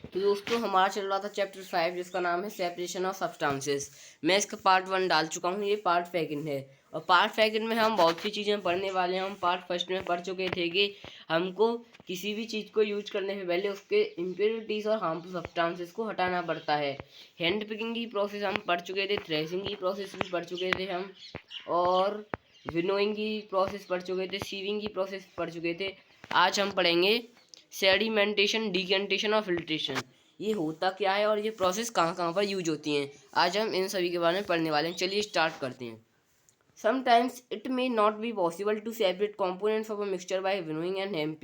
तो दोस्तों हमारा चल रहा था चैप्टर 5 जिसका नाम है सेपरेशन ऑफ सब्सटेंसेस। मैं इसका पार्ट 1 डाल चुका हूँ, ये पार्ट सेकंड है। और पार्ट सेकंड में हम बहुत सी चीज़ें पढ़ने वाले हैं। हम पार्ट फर्स्ट में पढ़ चुके थे कि हमको किसी भी चीज़ को यूज करने से पहले उसके इम्प्योरिटीज़ और हार्मफुल सब्सटेंसेस को हटाना पड़ता है। हैंड पिकिंग की प्रोसेस हम पढ़ चुके थे, थ्रेसिंग की प्रोसेस भी पढ़ चुके थे हम, और विनोइंग की प्रोसेस पढ़ चुके थे, सीविंग की प्रोसेस पढ़ चुके थे। आज हम पढ़ेंगे सेडिमेंटेशन, डिकेंटेशन और फिल्ट्रेशन। ये होता क्या है और ये प्रोसेस कहाँ कहाँ पर यूज होती हैं, आज हम इन सभी के बारे में पढ़ने वाले हैं। चलिए स्टार्ट करते हैं। Sometimes it may not be possible to separate components of a mixture by winnowing and hand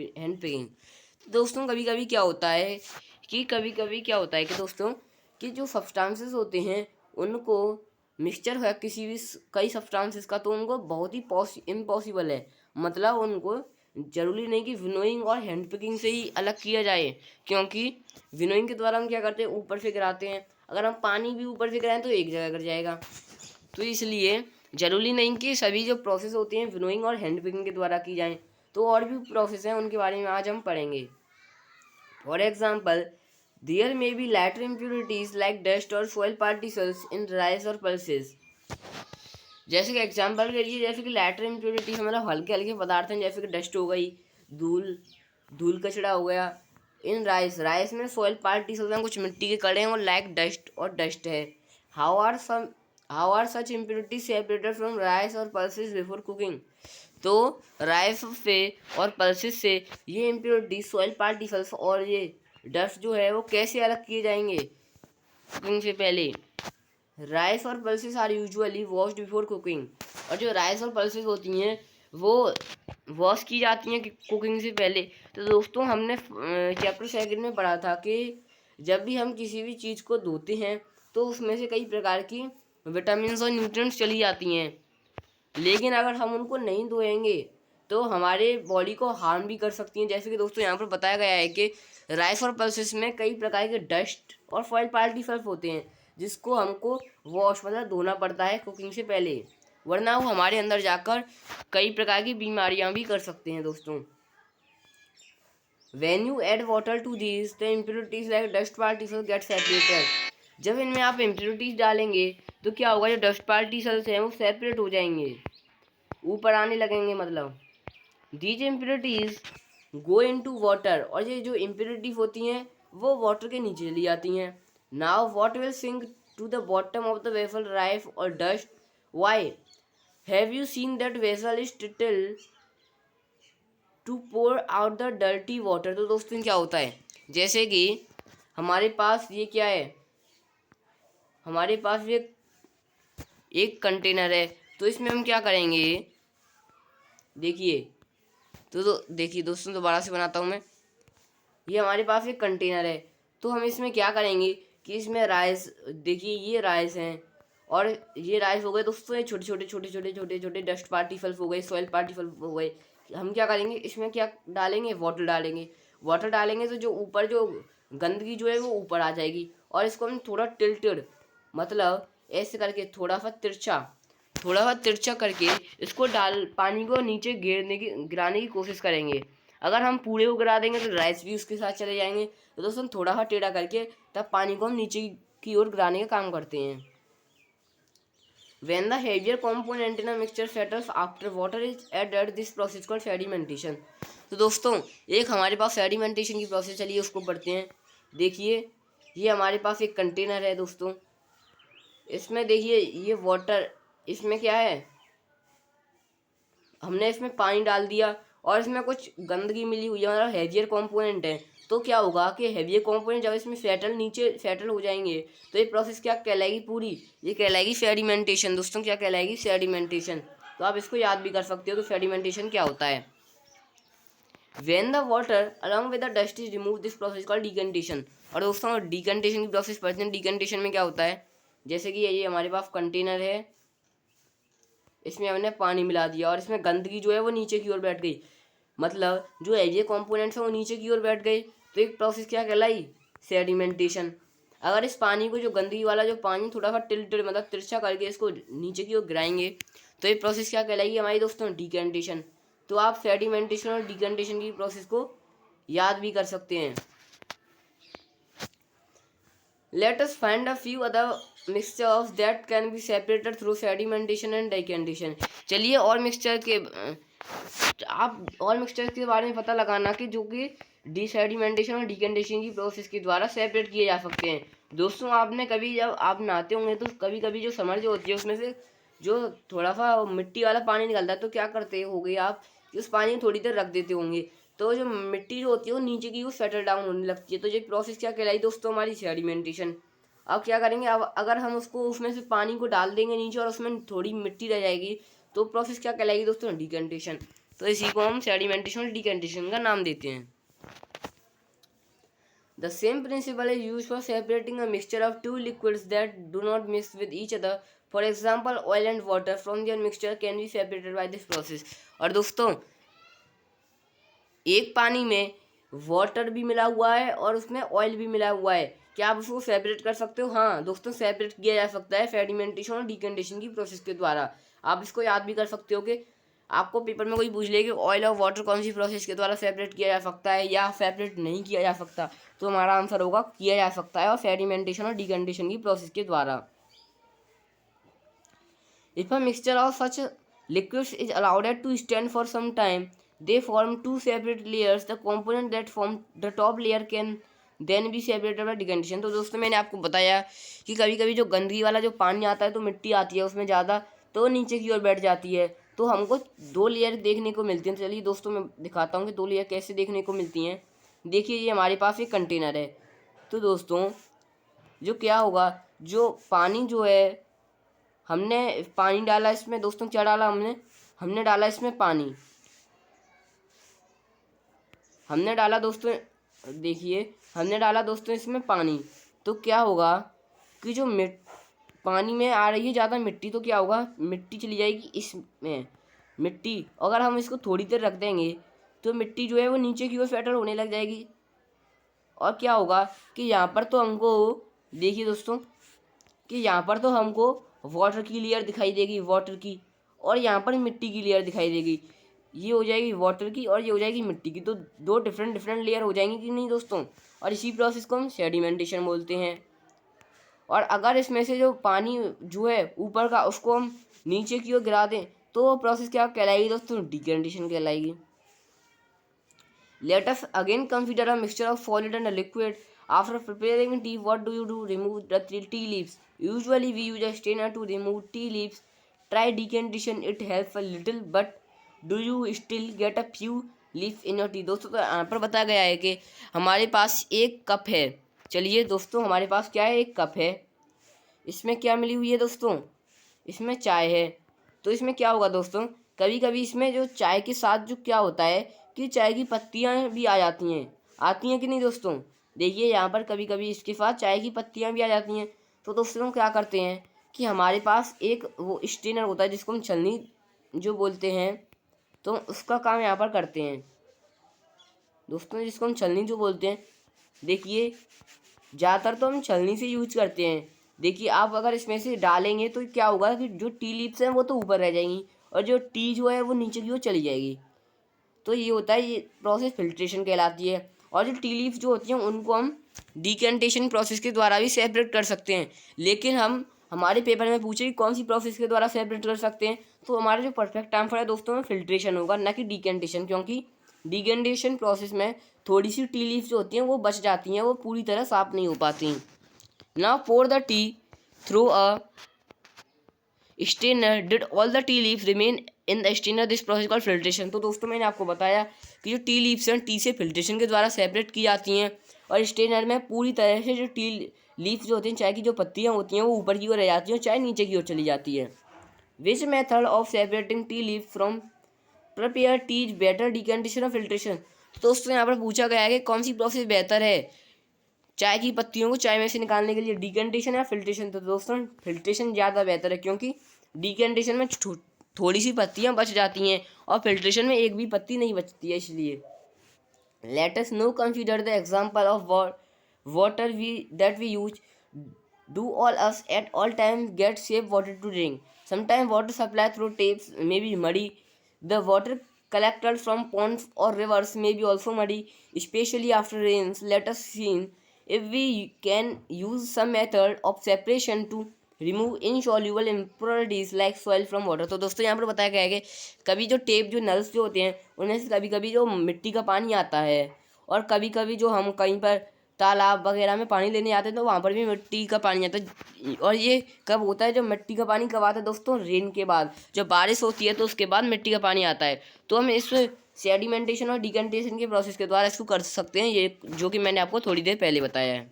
picking. दोस्तों कभी कभी क्या होता है कि दोस्तों कि जो सब्सटेंसेस होते हैं उनको मिक्सचर है किसी भी कई सब्सटेंसेस का, तो उनको बहुत ही इम्पॉसिबल है। मतलब उनको जरूरी नहीं कि विनोइंग और हैंड पिकिंग से ही अलग किया जाए, क्योंकि विनोइंग के द्वारा हम क्या करते हैं, ऊपर से गिराते हैं। अगर हम पानी भी ऊपर से गिराएं तो एक जगह गिर जाएगा। तो इसलिए जरूरी नहीं कि सभी जो प्रोसेस होती हैं विनोइंग और हैंड पिकिंग के द्वारा की जाएं। तो और भी प्रोसेस हैं, उनके बारे में आज हम पढ़ेंगे। For example, there may be lighter impurities like dust और soil particles इन राइस और पल्सेस। जैसे कि एग्जाम्पल के लिए, जैसे कि लाइटर इम्प्योरिटीज मतलब हल्के हल्के पदार्थ हैं, जैसे कि डस्ट हो गई, धूल धूल कचड़ा हो गया। इन राइस में सॉइल पार्टिकल्स हैं, कुछ मिट्टी के कण हैं, और लाइक डस्ट है। How are some how are such impurities separated from rice और पल्सेस बिफोर कुकिंग। तो राइस से और पल्सेस से ये इम्प्योरिटीज, सॉइल पार्टिकल्स और ये डस्ट जो है वो कैसे अलग किए जाएंगे कुकिंग से पहले। राइस और pulses are usually washed before cooking. और जो राइस और पल्सेस होती हैं वो वॉश की जाती हैं कुकिंग से पहले। तो दोस्तों हमने चैप्टर सेकंड में पढ़ा था कि जब भी हम किसी भी चीज़ को धोते हैं तो उसमें से कई प्रकार की विटामिन और न्यूट्रिएंट्स चली जाती हैं, लेकिन अगर हम उनको नहीं धोएंगे तो हमारे बॉडी को हार्म भी कर सकती हैं। जैसे कि दोस्तों यहाँ पर बताया गया है कि राइस और पल्सेस में कई प्रकार के डस्ट और फॉइल पार्टिकल्स होते हैं, जिसको हमको वॉश मतलब धोना पड़ता है कुकिंग से पहले, वरना वो हमारे अंदर जाकर कई प्रकार की बीमारियां भी कर सकते हैं। दोस्तों when you add water to these the impurities like dust particles get separated। जब इनमें आप इम्प्योरिटीज डालेंगे तो क्या होगा, जो डस्ट पार्टिकल्स हैं वो सेपरेट हो जाएंगे, ऊपर आने लगेंगे। मतलब these impurities go into water, और ये जो इम्प्योरिटीज होती हैं वो वाटर के नीचे चली जाती हैं। Now what will sink to the bottom of the vessel rice और dust. Why have you seen that vessel is till to pour out the dirty water. तो दोस्तों क्या होता है, जैसे कि हमारे पास ये क्या है, हमारे पास ये एक कंटेनर है। तो इसमें हम क्या करेंगे, देखिए देखिए दोस्तों दोबारा से बनाता हूँ मैं। ये हमारे पास एक कंटेनर है, तो हम इसमें क्या करेंगे कि इसमें राइस, देखिए ये राइस हैं, और ये राइस हो गए दोस्तों, ये छोटे छोटे डस्ट पार्टिकल्स हो गए, सॉइल पार्टिकल हो गए। हम क्या करेंगे, इसमें क्या डालेंगे, वाटर डालेंगे तो जो ऊपर जो गंदगी जो है वो ऊपर आ जाएगी। और इसको हम थोड़ा टिल्टेड मतलब ऐसे करके थोड़ा सा तिरछा करके इसको पानी को नीचे गिराने की कोशिश करेंगे। अगर हम पूरे को गिरा देंगे तो राइस भी उसके साथ चले जाएंगे। तो दोस्तों थोड़ा सा टेढ़ा करके तब पानी को हम नीचे की ओर गिराने का काम करते हैं। When the heavier component in a mixture settles after water is added, this process called sedimentation। तो दोस्तों एक हमारे पास सेडिमेंटेशन की प्रोसेस चलिए उसको पढ़ते हैं। देखिए ये हमारे पास एक कंटेनर है दोस्तों, इसमें देखिए ये वाटर, इसमें क्या है, हमने इसमें पानी डाल दिया और इसमें कुछ गंदगी मिली हुई है, मतलब हेवियर कंपोनेंट है। तो क्या होगा कि हेवियर कंपोनेंट जब इसमें नीचे सेटल हो जाएंगे तो ये प्रोसेस क्या कहलाएगी, पूरी ये कहलाएगी सेडिमेंटेशन। दोस्तों क्या कहलाएगी, सेडिमेंटेशन। तो आप इसको याद भी कर सकते हो कि सेडिमेंटेशन क्या होता है। When the water along with the dust is removed, this process called decantation। और दोस्तों डिकंटेशन की प्रोसेस पढ़ते हैं। डिकंटेशन में क्या होता है, जैसे कि ये हमारे पास कंटेनर है, इसमें हमने पानी मिला दिया और इसमें गंदगी जो है वो नीचे की ओर बैठ गई, मतलब जो हेवी कंपोनेंट्स हैं वो नीचे की ओर बैठ गए। तो एक प्रोसेस क्या कहलाई, सेडिमेंटेशन। अगर इस पानी को, जो गंदगी वाला जो पानी थोड़ा सा टिल्टेड मतलब तिरछा करके इसको नीचे की ओर गिराएंगे तो ये प्रोसेस क्या कहलाएगी हमारी दोस्तों, डिकंटेशन। तो आप सेडिमेंटेशन और डिकंटेशन की प्रोसेस को याद भी कर सकते हैं। Let us find a few other mixtures that can be separated through sedimentation and decantation. चलिए और मिक्सचर के आप और मिक्सचर के बारे में पता लगाना कि जो कि डिसेडिमेंटेशन और डिकेंडेशन की प्रोसेस के द्वारा सेपरेट किए जा सकते हैं। दोस्तों, आपने कभी जब आप नहाते होंगे तो कभी कभी जो समर जो होती है उसमें से जो थोड़ा सा मिट्टी वाला पानी निकलता है, तो क्या करते होगे आप कि उस पानी को थोड़ी देर रख देते होंगे, तो जो मिट्टी जो होती है वो नीचे की वो सेटल डाउन होने लगती है। तो ये प्रोसेस क्या कहलाई दोस्तों? हमारी सेडिमेंटेशन। अब क्या करेंगे, अब अगर हम उसको उसमें से पानी को डाल देंगे नीचे और उसमें थोड़ी मिट्टी रह जाएगी, तो प्रोसेस क्या कहलाएगी दोस्तों? डिकेंटेशन। तो इसी को हम सेडिमेंटेशन और डिकेंटेशन का नाम देते हैं। The same principle is used for separating a mixture of two liquids that do not mix with each other. For example, oil and water from their mixture can be separated by this process. और दोस्तों, एक पानी में water भी मिला हुआ है और उसमें ऑयल भी मिला हुआ है, क्या आप उसको सेपरेट कर सकते हो? हाँ दोस्तों, सेपरेट किया जा सकता है सेडिमेंटेशन और डिकेंडेशन की प्रोसेस के द्वारा। आप इसको याद भी कर सकते हो कि आपको पेपर में कोई पूछ ले कि ऑयल और वाटर कौन सी प्रोसेस के द्वारा सेपरेट किया जा सकता है या सेपरेट नहीं किया जा सकता, तो हमारा आंसर होगा किया जा सकता है और सेडिमेंटेशन और डिकेंडेशन की प्रोसेस के द्वारा। If a mixture of such liquids is allowed to stand for some time, they form two separate layers. The component that form the top layer can then be separated by decantation. तो दोस्तों, मैंने आपको बताया कि कभी कभी जो गंदगी वाला जो पानी आता है तो मिट्टी आती है उसमें ज़्यादा, तो नीचे की ओर बैठ जाती है, तो हमको दो लेयर देखने को मिलती हैं। तो चलिए दोस्तों, मैं दिखाता हूँ कि दो लेयर कैसे देखने को मिलती हैं। देखिए, ये हमारे पास एक कंटेनर है। तो दोस्तों, जो क्या होगा, जो पानी जो है, हमने पानी डाला इसमें। दोस्तों, क्या डाला हमने? हमने डाला इसमें पानी। हमने डाला दोस्तों, देखिए, हमने डाला दोस्तों इसमें पानी। तो क्या होगा कि जो पानी में आ रही है ज़्यादा मिट्टी, तो क्या होगा, मिट्टी चली जाएगी इसमें। मिट्टी अगर हम इसको थोड़ी देर रख देंगे तो मिट्टी जो है वो नीचे की ओर सेटल होने लग जाएगी। और क्या होगा कि यहाँ पर तो हमको, देखिए दोस्तों, कि यहाँ पर तो हमको वाटर की लेयर दिखाई देगी, वाटर की, और यहाँ पर मिट्टी की लेयर दिखाई देगी। ये हो जाएगी वाटर की और ये हो जाएगी मिट्टी की, तो दो डिफरेंट डिफरेंट लेयर हो जाएंगी कि नहीं दोस्तों? और इसी प्रोसेस को हम सेडिमेंटेशन बोलते हैं। और अगर इसमें से जो पानी जो है ऊपर का उसको हम नीचे की ओर गिरा दें, तो वो प्रोसेस क्या कहलाएगी दोस्तों? डिकेंडेशन कहलाएगी। Let us again consider a mixture of solid and a liquid. After preparing tea, what do you do? Remove the tea leaves. Usually we use a strainer to remove tea leaves. Try decantation, it helps a little, but do you still get a few leaves in your tea? दोस्तों, तो यहाँ पर बताया गया है कि हमारे पास एक कप है। चलिए दोस्तों, हमारे पास क्या है? एक कप है। इसमें क्या मिली हुई है दोस्तों? इसमें चाय है। तो इसमें क्या होगा दोस्तों, कभी कभी इसमें जो चाय के साथ जो क्या होता है कि चाय की पत्तियां भी आ जाती हैं। आती हैं कि नहीं दोस्तों? देखिए, यहाँ पर कभी कभी इसके साथ चाय की पत्तियां भी आ जाती हैं। तो दोस्तों, क्या करते हैं कि हमारे पास एक वो स्ट्रेनर होता है जिसको हम छलनी जो बोलते हैं, तो उसका काम यहाँ पर करते हैं दोस्तों, जिसको हम छलनी जो बोलते हैं। देखिए, ज़्यादातर तो हम छलनी से यूज करते हैं। देखिए, आप अगर इसमें से डालेंगे तो क्या होगा कि जो टी लीव्स हैं वो तो ऊपर रह जाएंगी और जो टी जो है वो नीचे की ओर चली जाएगी। तो ये होता है, ये प्रोसेस फिल्ट्रेशन कहलाती है। और जो टी लीव्स जो होती हैं उनको हम डिकेंटेशन प्रोसेस के द्वारा भी सेपरेट कर सकते हैं। लेकिन हम हमारे पेपर में पूछे कि कौन सी प्रोसेस के द्वारा सेपरेट कर सकते हैं, तो हमारा जो परफेक्ट आंसर है दोस्तों में फिल्ट्रेशन होगा, ना कि डिकेंटेशन। क्योंकि डिकेंटेशन प्रोसेस में थोड़ी सी टी लीव्स जो होती हैं वो बच जाती हैं, वो पूरी तरह साफ नहीं हो पाती। Now pour the tea through a strainer. Did all the tea leaves remain in the strainer? This process called filtration. तो दोस्तों, मैंने आपको बताया कि जो टी लीव्स हैं टी से फिल्ट्रेशन के द्वारा सेपरेट की जाती हैं और स्ट्रेनर में पूरी तरह से जो टी लीव्स जो होती हैं, चाय की जो पत्तियां होती हैं वो ऊपर की ओर रह जाती हैं और चाय नीचे की ओर चली जाती है। Which method of separating tea leaves from prepared tea is better, decantation or filtration? तो दोस्तों, यहाँ पर पूछा गया है कि कौन सी प्रोसेस बेहतर है चाय की पत्तियों को चाय में से निकालने के लिए, डिकेंटेशन या फिल्ट्रेशन? तो दोस्तों, फिल्ट्रेशन ज़्यादा बेहतर है, क्योंकि डिकेंटेशन में थोड़ी सी पत्तियां बच जाती हैं और फिल्ट्रेशन में एक भी पत्ती नहीं बचती है। इसलिए let us now consider the example of water we use. Do all us at all time get safe water to drink? Sometime water supply through taps may be muddy. The water collected from ponds or rivers may be also muddy, especially after rains. Let us see if we can use some method of separation to remove insoluble impurities like soil from water। तो दोस्तों यहाँ पर बताया गया है कि कभी जो टेप जो नल्स जो होते हैं उनमें से कभी कभी जो मिट्टी का पानी आता है, और कभी कभी जो हम कहीं पर तालाब वगैरह में पानी लेने जाते हैं तो वहाँ पर भी मिट्टी का पानी आता है। और ये कब होता है, जो मिट्टी का पानी कब आता है दोस्तों, रेन के बाद, जब बारिश होती है तो उसके बाद मिट्टी का पानी आता है। तो हम इस सेडिमेंटेशन और डिकन्टेशन के प्रोसेस के द्वारा इसको कर सकते हैं, ये जो कि मैंने आपको थोड़ी देर पहले बताया है।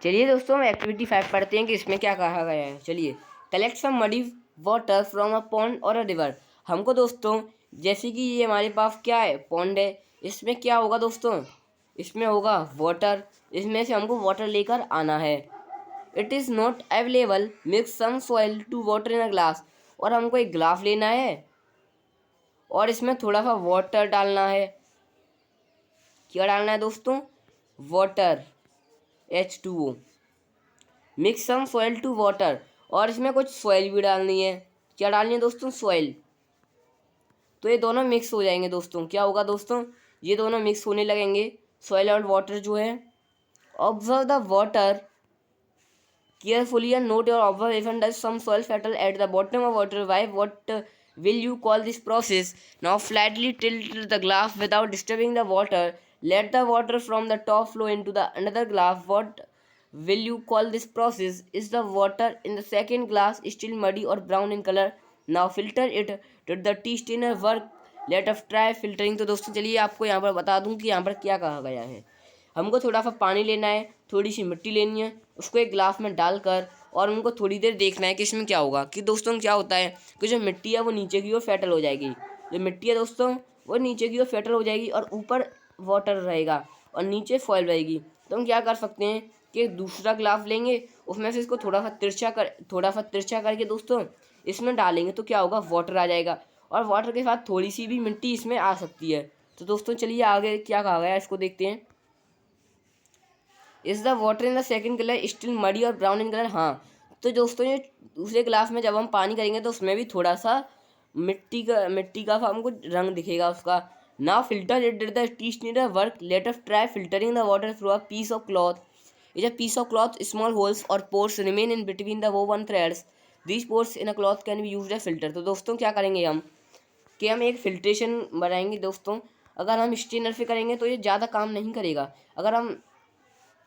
चलिए दोस्तों हम एक्टिविटी 5 पढ़ते हैं कि इसमें क्या कहा गया है। चलिए, collect some muddy water from a pond और अ रिवर। हमको दोस्तों जैसे कि ये हमारे पास क्या है, पॉन्ड है, इसमें क्या होगा दोस्तों, इसमें होगा वाटर, इसमें से हमको वाटर लेकर आना है। It is not available, mix some soil to water in a glass. और हमको एक ग्लास लेना है और इसमें थोड़ा सा वाटर डालना है। क्या डालना है दोस्तों, water, H2O। Mix some soil to water, और इसमें कुछ सॉइल भी डालनी है। क्या डालनी है दोस्तों, सॉइल। तो ये दोनों मिक्स हो जाएंगे दोस्तों। क्या होगा दोस्तों, ये दोनों मिक्स होने लगेंगे, सॉइल और वाटर जो है। Observe the water carefully and note your observation that some soil settle at the bottom of water. Why? What will you call this process? Now slightly tilt the glass without disturbing the water. Let the water from the top flow into the another glass. What will you call this process? Is the water in the second glass still muddy or brown in color? Now filter it. Did the tea strainer work? Let us try filtering। तो दोस्तों चलिए आपको यहाँ पर बता दूँ कि यहाँ पर क्या कहा गया है। हमको थोड़ा सा पानी लेना है, थोड़ी सी मिट्टी लेनी है, उसको एक गिलास में डालकर और उनको थोड़ी देर देखना है कि इसमें क्या होगा। कि दोस्तों क्या होता है कि जो मिट्टी है वो नीचे की ओर फेटल हो जाएगी, जो मिट्टी है दोस्तों वो नीचे की ओर फेटल हो जाएगी और ऊपर वाटर रहेगा और नीचे फॉइल रहेगी। तो हम क्या कर सकते हैं कि दूसरा गिलास लेंगे, उसमें से इसको थोड़ा सा तिरछा करके दोस्तों इसमें डालेंगे, तो क्या होगा, वाटर आ जाएगा। और वाटर के साथ थोड़ी सी भी मिट्टी इसमें आ सकती है। तो दोस्तों चलिए आगे क्या कहा गया है इसको देखते हैं। Is the water in the second colour still muddy और ब्राउन इन कलर? हाँ, तो दोस्तों ये दूसरे गिलास में जब हम पानी करेंगे तो उसमें भी थोड़ा सा मिट्टी का हमको रंग दिखेगा उसका। Now filter it, did the tea strainer work? Let us try filtering the water through a piece of cloth. Is a piece of cloth, small holes और pores remain in between the woven threads. These pores in a cloth can be used as filter. तो दोस्तों क्या करेंगे हम कि हम एक filtration बनाएंगे दोस्तों। अगर हम स्ट्रेनर से करेंगे तो ये ज़्यादा काम नहीं करेगा। अगर हम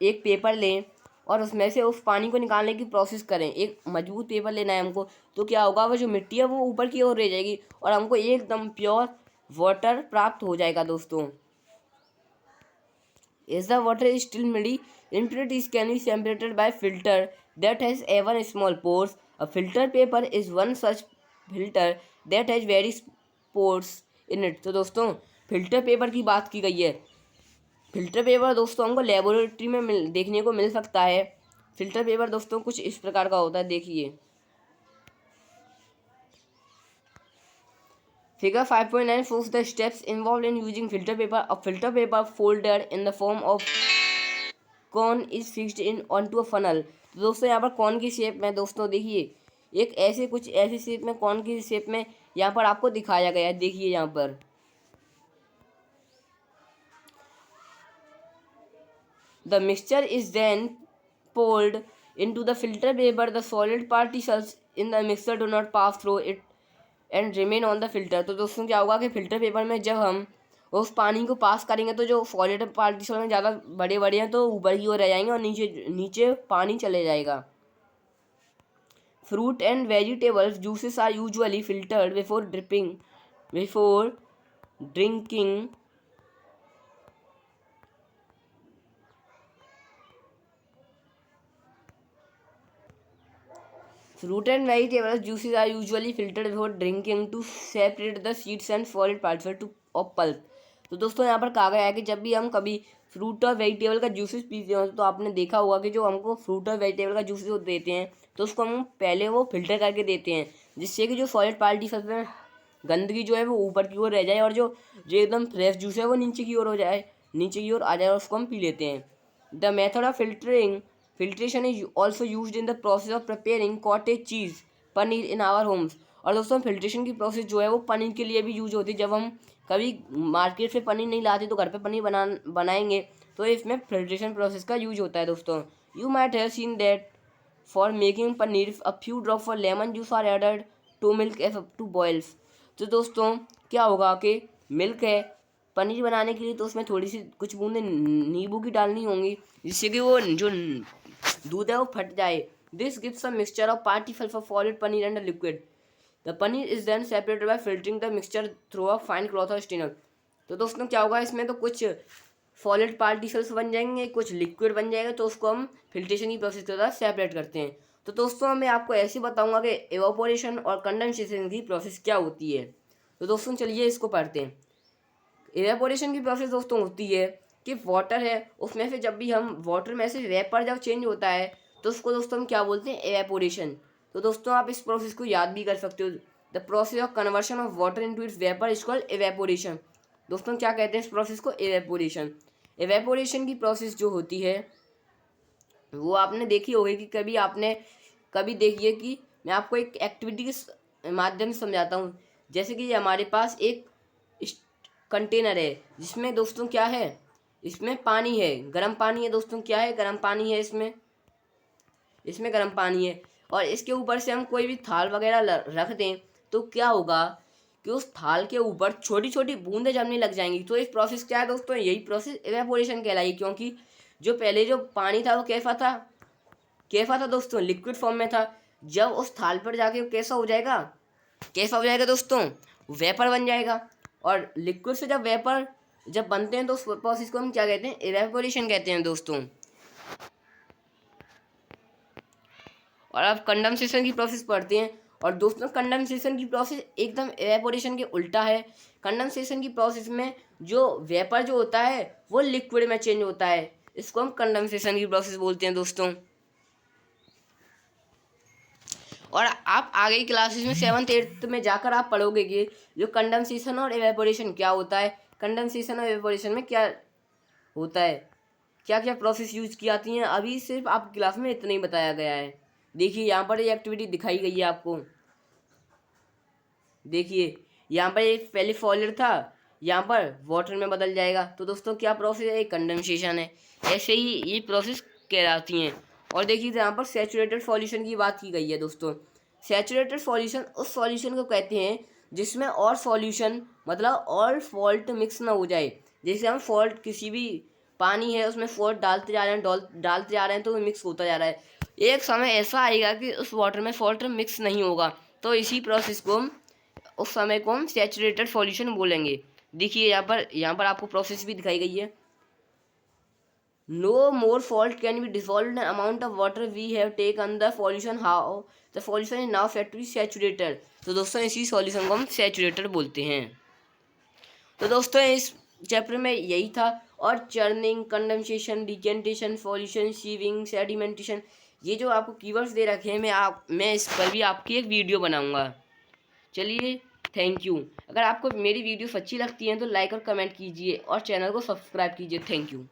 एक पेपर लें और उसमें से उस पानी को निकालने की प्रोसेस करें, एक मजबूत पेपर लेना है हमको, तो क्या होगा, वो जो मिट्टी है वो ऊपर की ओर रह जाएगी और हमको एकदम प्योर वाटर प्राप्त हो जाएगा दोस्तों। Is the water still MIDI? impurities can be separated by filter that has even small pores. A filter paper is one such filter that has very pores in it। तो दोस्तों filter paper की बात की गई है। Filter paper दोस्तों हमको laboratory में देखने को मिल सकता है। फिल्टर पेपर दोस्तों कुछ इस प्रकार का होता है, देखिए figure 5.9 shows the steps involved in using filter paper. A filter paper folder in the form of cone is fixed in onto a funnel। तो दोस्तों यहाँ पर कॉन की शेप में दोस्तों देखिए एक ऐसी शेप में, कॉन की शेप में यहाँ पर आपको दिखाया गया है। देखिए यहाँ पर the mixture is then poured into the filter paper. The solid particles in the mixture do not pass through it and remain on the filter। तो दोस्तों क्या होगा कि फिल्टर पेपर में जब हम उस पानी को पास करेंगे तो जो सॉलिड पार्टिकल में ज़्यादा बड़े बड़े हैं तो ऊपर की ओर रह जाएंगे और नीचे नीचे पानी चले जाएगा। Fruit and vegetables juices are usually filtered before drinking. Fruit and vegetable juices are usually filtered before drinking to separate the seeds and solid particles to of pulp। तो दोस्तों यहाँ पर कहा गया है कि जब भी हम कभी फ्रूट और वेजिटेबल का जूसेस पीते हो तो आपने देखा होगा कि जो हमको फ्रूट और वेजिटेबल का जूसेस देते हैं तो उसको हम पहले वो फिल्टर करके देते हैं, जिससे कि जो सॉलिड पार्टिकल्स में गंदगी जो है वो ऊपर की ओर रह जाए और जो जो एकदम फ्रेश जूस है वो नीचे की ओर हो जाए, नीचे की ओर आ जाए और उसको हम पी लेते हैं। The method of filtration is also used in the process of preparing cottage cheese, paneer in our homes। और दोस्तों फिल्ट्रेशन की प्रोसेस जो है वो पनीर के लिए भी यूज होती है। जब हम कभी मार्केट से पनीर नहीं लाते तो घर पे पनीर बनाएंगे तो इसमें फिल्ट्रेशन प्रोसेस का यूज होता है दोस्तों। You might have seen that for making paneer a few drop for lemon juice are added to milk as to boils. तो दोस्तों क्या होगा कि मिल्क है पनीर बनाने के लिए तो उसमें थोड़ी सी कुछ बूंदें नींबू की डालनी होंगी जिससे कि वो जो दूध है वो फट जाए। This gives a mixture of particle for solid paneer and liquid. The paneer is then separated by filtering the mixture through a fine cloth और स्टेनर। तो दोस्तों क्या होगा इसमें तो कुछ सॉलिड पार्टिकल्स बन जाएंगे, कुछ लिक्विड बन जाएगा, तो उसको हम फिल्ट्रेशन की प्रोसेस के द्वारा सेपरेट करते हैं। तो दोस्तों मैं आपको ऐसे बताऊंगा कि एवापोरेशन और कंडेंसेशन की प्रोसेस क्या होती है। तो दोस्तों चलिए इसको पढ़ते हैं। एवेपोरेशन की प्रोसेस दोस्तों होती है कि वाटर है उसमें से जब भी हम वाटर में से वेपर जब चेंज होता है तो उसको दोस्तों हम क्या बोलते हैं, एवेपोरेशन। तो दोस्तों आप इस प्रोसेस को याद भी कर सकते हो। The process of conversion of water into its vapour is called evaporation. दोस्तों क्या कहते हैं इस प्रोसेस को, एवेपोरेशन। एवेपोरेशन की प्रोसेस जो होती है वो आपने देखी होगी कि कभी देखिए कि मैं आपको एक एक्टिविटी के माध्यम से समझाता हूँ। जैसे कि हमारे पास एक कंटेनर है जिसमें दोस्तों क्या है, इसमें पानी है, गर्म पानी है दोस्तों, क्या है, गर्म पानी है, इसमें गर्म पानी है। और इसके ऊपर से हम कोई भी थाल वगैरह रख दें तो क्या होगा कि उस थाल के ऊपर छोटी छोटी बूंदें जमने लग जाएंगी। तो इस प्रोसेस क्या है दोस्तों, यही प्रोसेस एवेपोरेशन कहलाई। क्योंकि जो पहले जो पानी था वो कैसा था दोस्तों, लिक्विड फॉर्म में था। जब उस थाल पर जाके वो कैसा हो जाएगा दोस्तों, वेपर बन जाएगा। और लिक्विड से जब बनते हैं तो उस प्रोसेस को हम क्या कहते हैं, एवेपोरेशन कहते हैं दोस्तों। और अब कंडेंसेशन की प्रोसेस पढ़ते हैं। और दोस्तों कंडेंसेशन की प्रोसेस एकदम एवेपोरेशन के उल्टा है। कंडेंसेशन की प्रोसेस में जो वेपर जो होता है वो लिक्विड में चेंज होता है, इसको हम कंडेंसेशन की प्रोसेस बोलते हैं दोस्तों। और आप आगे की क्लासेस में 7th 8th में जाकर आप पढ़ोगे कि जो कंडेंसेशन और एवेपोरेशन क्या होता है, कंडेंसेशन और एवेपोरेशन में क्या होता है, क्या क्या प्रोसेस यूज की जाती हैं। अभी सिर्फ आपकी क्लास में इतना ही बताया गया है। देखिए यहाँ पर ये एक्टिविटी दिखाई गई है आपको। देखिए यहाँ पर एक पहले सॉलिड था, यहाँ पर वाटर में बदल जाएगा। तो दोस्तों क्या प्रोसेस है, कंडेंसेशन है। ऐसे ही ये प्रोसेस कहलाती हैं। और देखिए यहाँ पर सैचुरेटेड सॉल्यूशन की बात की गई है दोस्तों। सैचुरेटेड सॉल्यूशन उस सॉल्यूशन को कहते हैं जिसमें और सॉल्यूशन मतलब और फॉल्ट मिक्स ना हो जाए। जैसे हम फॉल्ट किसी भी पानी है उसमें फॉल्ट डालते जा रहे हैं तो वो मिक्स होता जा रहा है। एक समय ऐसा आएगा कि उस वाटर में फॉल्ट मिक्स नहीं होगा, तो इसी प्रोसेस को उस समय को हम सैचुरेटेड सॉल्यूशन बोलेंगे। देखिए यहाँ पर आपको प्रोसेस भी दिखाई गई है। No more salt can be dissolved in the amount of water we have taken the solution. How the solution is now said to be saturated. तो दोस्तों इसी सॉल्यूशन को हम सैचुरेटेड बोलते हैं। तो दोस्तों इस चैप्टर में यही था। और churning, condensation, decantation, solution, sieving, sedimentation, ये जो आपको कीवर्ड्स दे रखे हैं मैं इस पर भी आपकी एक वीडियो बनाऊंगा। चलिए थैंक यू। अगर आपको मेरी वीडियोस अच्छी लगती हैं तो लाइक और कमेंट कीजिए और चैनल को सब्सक्राइब कीजिए। Thank you.